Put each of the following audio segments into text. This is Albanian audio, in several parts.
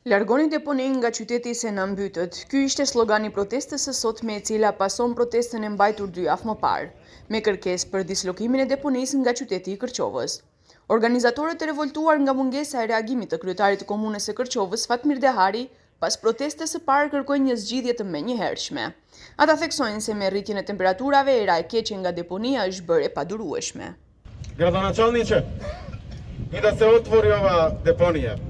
Largoni deponinë nga qyteti se na mbytet. Ky ishte slogani i protestës së sotme e cila pason protestën e mbajtur 2 javë më parë, me kërkesë për dislokimin e deponisë nga qyteti i Kërqovës. Organizatorët e revoltuar nga mungesa e reagimit të kryetarit të komunës së Kërqovës, Fatmir Dehari, pas protestës së parë kërkojnë një zgjidhje të menjëhershme. Ata theksojnë se me rritjen e temperaturave era e keqe nga deponia është bërë e padurueshme. Gradonačelniče, i da se otvori ova deponija.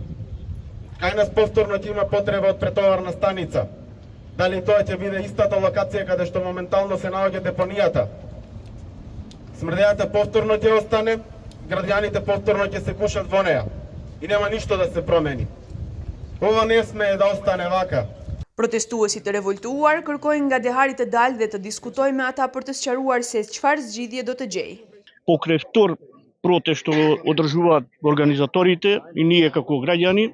Kaj nas povtorno će ima potreba od pretovarna stanica. Da li to će bude istata lokacija kada što momentalno se nalazi deponijata? Smrdejata povtorno će ostane, građanite povtorno će se kušat voneja. I nema ništa da se promeni. Ova ne sme da ostane vaka. Protestuesit të revoltuar kërkojnë nga Dehari të dalë dhe të diskutojë me ata për të sqaruar se çfarë zgjidhje do të gjejë. Pokraj втор протест што одржуваат организаторите и ние како граѓани,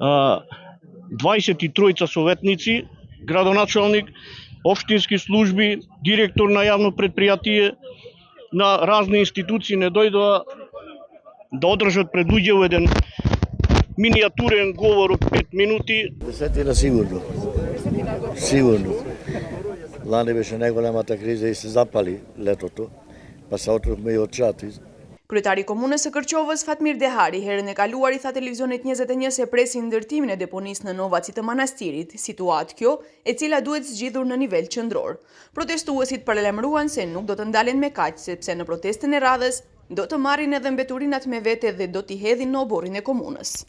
23 советници, градоначалник, општински служби, директор на јавно предпријатие, на разни институции не дојдоа да одржат пред луѓето еден минијатурен говор од 5 минути. Десетина сигурно. Сигурно. Лани беше најголемата криза и се запали летото, па се отрувме и од чати. Kryetari i komunës së Kërqovës, Fatmir Dehari, herën e kaluar i tha televizionit 21 se presin ndërtimin e deponisë në Novacit të Manastirit, situatë kjo e cila duhet zgjidhur në nivel qendror. Protestuesit paralajmëruan se nuk do të ndalen me kaq, sepse në protestën e radhës do të marrin edhe mbeturinat me vete dhe do t'i hedhin në oborrin e komunës.